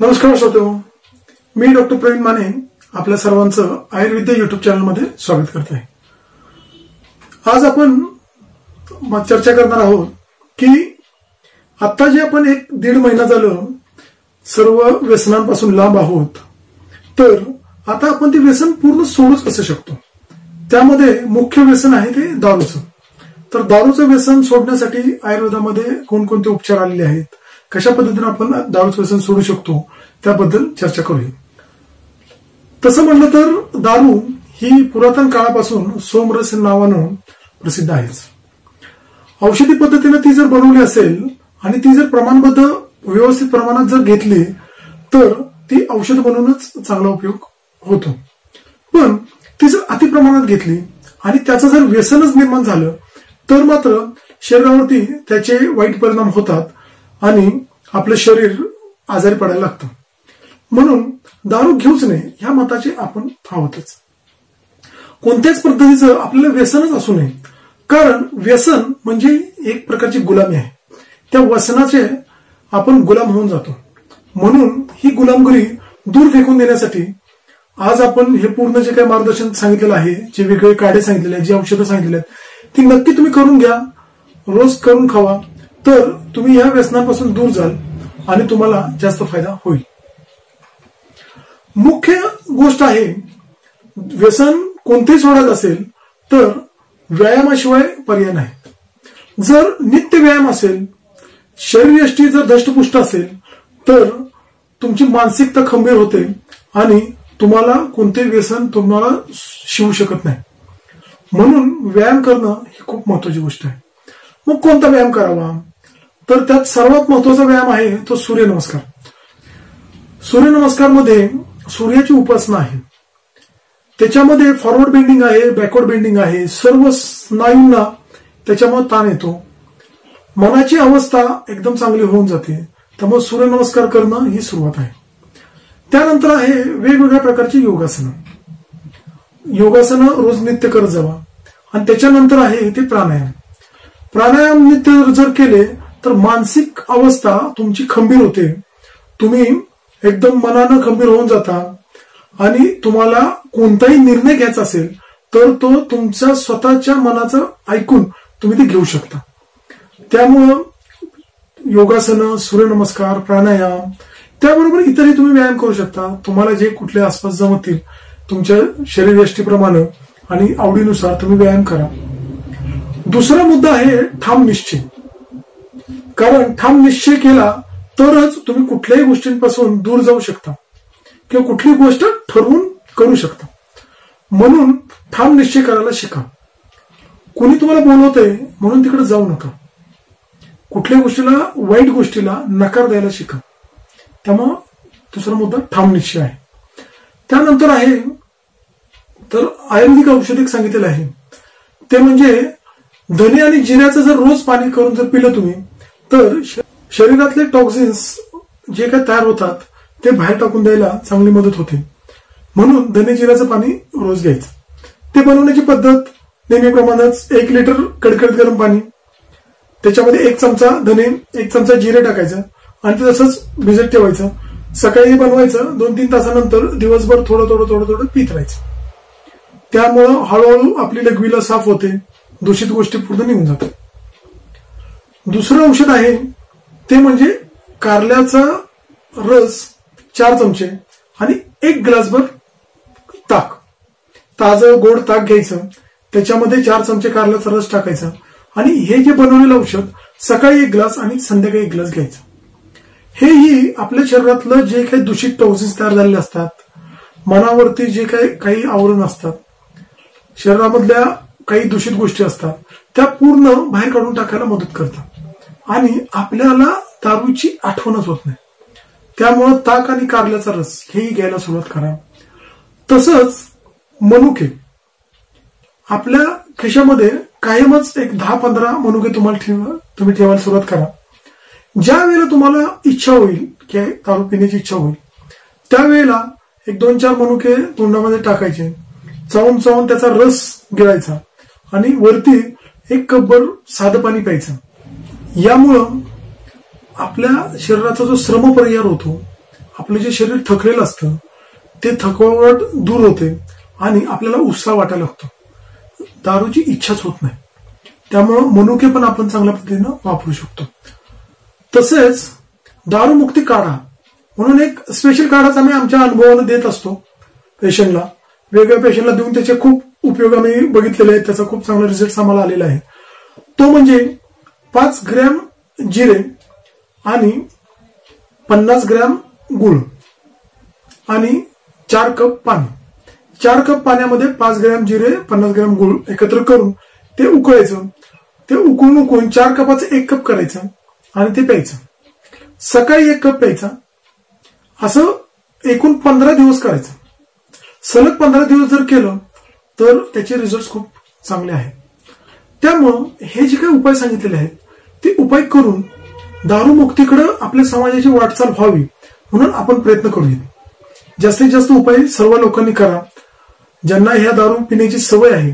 नमस्कार श्रोतेहो, मी डॉक्टर प्रवीण माने आपल्या सर्वांचं आयुर्विद्या युट्यूब चॅनलमध्ये स्वागत करत आहे। आज आपण चर्चा करणार आहोत की आता जे आपण 1-1.5 महिना झालं सर्व व्यसनांपासून लांब आहोत, तर आता आपण ते व्यसन पूर्ण सोडूच कसं शकतो। त्यामध्ये मुख्य व्यसन आहे ते दारूचं। तर दारूचं व्यसन सोडण्यासाठी आयुर्वेदामध्ये कोणकोणते उपचार आलेले आहेत, कशा पद्धतीने आपण दारूचं व्यसन सोडू शकतो त्याबद्दल चर्चा करूया। तसं म्हटलं तर दारू ही पुरातन काळापासून सोमरस नावानं प्रसिद्ध आहेच। औषधी पद्धतीने ती जर बनवली असेल आणि ती जर प्रमाणबद्ध व्यवस्थित प्रमाणात जर घेतली तर ती औषध बनवूनच चांगला उपयोग होतो। पण ती जर अति प्रमाणात घेतली आणि त्याचं जर व्यसनच निर्माण झालं तर मात्र शरीरावरती त्याचे वाईट परिणाम होतात आणि आपलं शरीर आजारी पडायला लागतं। म्हणून दारू घेऊच नये ह्या मताचे आपण आहोतच। कोणत्याच पद्धतीचं आपल्याला व्यसनच असू नये, कारण व्यसन म्हणजे एक प्रकारची गुलामी आहे। त्या व्यसनाचे आपण गुलाम होऊन जातो। म्हणून ही गुलामगिरी दूर फेकून देण्यासाठी आज आपण हे पूर्ण जे काही मार्गदर्शन सांगितलेलं आहे, जे वेगवेगळे काढे सांगितलेले आहेत, जी औषधं सांगितलेली आहेत, ती नक्की तुम्ही करून घ्या, रोज करून खावा, तर तुम्ही या व्यसनापासून दूर जाल आणि तुम्हाला जास्त फायदा होईल। मुख्य गोष्ट आहे, व्यसन कोणतेही सोडायचं असेल तर व्यायामाशिवाय पर्याय नाही। जर नित्य व्यायाम असेल, शरीरयष्टी जर धष्टपुष्ट असेल तर तुमची मानसिकता खंबीर होते आणि तुम्हाला कोणतेही व्यसन तुम्हाला शिवू शकत नाही। म्हणून व्यायाम करणं ही खूप महत्वाची गोष्ट आहे। मग कोणता व्यायाम करावा, तर त्यात सर्वात महत्वाचा व्यायाम आहे तो सूर्यनमस्कार। सूर्यनमस्कार मध्ये सूर्याची उपासना आहे, त्याच्यामध्ये फॉरवर्ड बेंडिंग आहे, बॅकवर्ड बेंडिंग आहे, सर्व स्नायूंना त्याच्यामुळे ताण येतो, मनाची अवस्था एकदम चांगली होऊन जाते। त्यामुळे सूर्यनमस्कार करणं ही सुरुवात आहे। त्यानंतर आहे वेगवेगळ्या प्रकारची योगासनं। योगासनं रोज नित्य करत जावा आणि त्याच्यानंतर आहे ते प्राणायाम। प्राणायाम नित्य जर केले तर मानसिक अवस्था तुमची खंबीर होते, तुम्ही एकदम मनानं खंबीर होऊन जाता आणि तुम्हाला कोणताही निर्णय घ्यायचा असेल तर तो तुमच्या स्वतःच्या मनाचं ऐकून तुम्ही ते घेऊ शकता। त्यामुळं योगासनं, सूर्यनमस्कार, प्राणायाम, त्याबरोबर इतरही तुम्ही व्यायाम करू शकता। तुम्हाला जे कुठले आसपास जमतील तुमच्या शरीरयष्टीप्रमाणे आणि आवडीनुसार तुम्ही व्यायाम करा। दुसरा मुद्दा आहे ठाम निश्चय, कारण ठाम निश्चय केला तरच तुम्ही कुठल्याही गोष्टींपासून दूर जाऊ शकता किंवा कुठली गोष्ट ठरवून करू शकता। म्हणून ठाम निश्चय करायला शिका। कोणी तुम्हाला बोलवतंय म्हणून तिकडे जाऊ नका। कुठल्या गोष्टीला, वाईट गोष्टीला नकार द्यायला शिका। त्यामुळे दुसरा मुद्दा ठाम निश्चय आहे। त्यानंतर आहे तर आयुर्वेदिक औषधिक सांगितलेलं आहे ते म्हणजे धने आणि जिऱ्याचं जर रोज पाणी करून जर पिलं तुम्ही तर शरीरातले टॉक्सिन्स जे काही तयार होतात ते बाहेर टाकून द्यायला चांगली मदत होते। म्हणून धने जिऱ्याचं पाणी रोज घ्यायचं। ते बनवण्याची पद्धत नेहमीप्रमाणेच 1 लिटर कडकडीत गरम पाणी, त्याच्यामध्ये 1 चमचा धने, 1 चमचा जिरे टाकायचं आणि ते तसंच भिजत ठेवायचं। सकाळी बनवायचं, 2-3 तासानंतर दिवसभर थोडं थोडं थोडं थोडं पित राहायचं। त्यामुळं हळूहळू आपली लघवीला साफ होते, दूषित गोष्टी पूर्ण निघून जातात। दुसरं औषध आहे ते म्हणजे कारल्याचा रस 4 चमचे आणि 1 ग्लासभर ताक, ताजं गोड ताक घ्यायचं, त्याच्यामध्ये 4 चमचे कारल्याचा रस टाकायचा आणि हे जे बनवलेलं औषध सकाळी 1 ग्लास आणि संध्याकाळी 1 ग्लास घ्यायचं। हेही आपल्या शरीरातलं जे काही दूषित टॉक्सिन्स तयार झालेले असतात, मनावरती जे काही आवरण असतात, शरीरामधल्या काही दूषित गोष्टी असतात, त्या पूर्ण बाहेर काढून टाकायला मदत करतात आणि आपल्याला दारूची आठवणच होत नाही। त्यामुळे ताक आणि कारल्याचा रस हेही घ्यायला सुरुवात करा। तसंच मनुके, आपल्या खिशामध्ये कायमच 10-15 मनुके तुम्ही ठेवायला सुरुवात करा। ज्या वेळेला तुम्हाला इच्छा होईल की दारू पिण्याची इच्छा होईल त्यावेळेला 1-2-4 मनुके तोंडामध्ये टाकायचे, चावून चावून त्याचा रस गिळायचा आणि वरती 1 कपभर साधं पाणी प्यायचं। यामुळं आपल्या शरीराचा जो श्रम परिहार होतो आपलं जे शरीर थकलेलं असतं ते थकवट दूर होते आणि आपल्याला उत्साह वाटायला लागतो. दारूची इच्छाच होत नाही. त्यामुळं मनुके पण आपण चांगल्या पद्धतीनं वापरू शकतो. तसेच दारूमुक्ती काढा म्हणून एक स्पेशल कार्डच आम्ही आमच्या अनुभवानं देत असतो पेशंटला. वेगळ्या पेशंटला देऊन त्याचे खूप उपयोग आम्ही बघितलेले आहेत. त्याचा खूप चांगला रिझल्ट आम्हाला आलेला आहे. तो म्हणजे 5 ग्रॅम जिरे आणि 50 ग्रॅम गुळ आणि 4 कप पाणी. 4 कप पाण्यामध्ये 5 ग्रॅम जिरे 50 ग्रॅम गुळ एकत्र करून ते उकळायचं. ते उकळून 4 कपाचं 1 कप करायचं आणि ते प्यायचं. सकाळी 1 कप प्यायचा. असं एकूण 15 दिवस करायचं. सलग 15 दिवस जर केलं तर त्याचे रिझल्ट खूप चांगले आहेत. त्यामुळं हे जे काही उपाय सांगितलेले आहेत ते उपाय करून दारूमुक्तीकडे आपल्या समाजाची वाटचाल व्हावी म्हणून आपण प्रयत्न करूया. जास्तीत जास्त उपाय सर्व लोकांनी करा. ज्यांना ह्या दारू पिण्याची सवय आहे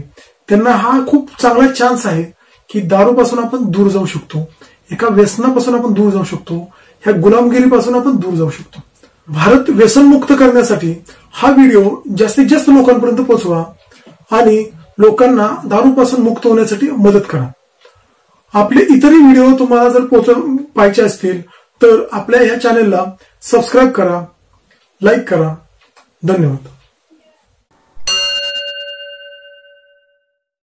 त्यांना हा खूप चांगला चान्स आहे की दारूपासून आपण दूर जाऊ शकतो. एका व्यसनापासून आपण दूर जाऊ शकतो. ह्या गुलामगिरीपासून आपण दूर जाऊ शकतो. भारत व्यसनमुक्त करण्यासाठी हा व्हिडिओ जास्तीत जास्त लोकांपर्यंत पोहोचवा आणि लोकांना दारूपासून मुक्त होण्यासाठी मदत करा. आपले इतरही व्हिडिओ तुम्हाला जर पाहायचे असतील तर आपल्या ह्या चॅनेलला सबस्क्राईब करा, लाईक करा. धन्यवाद.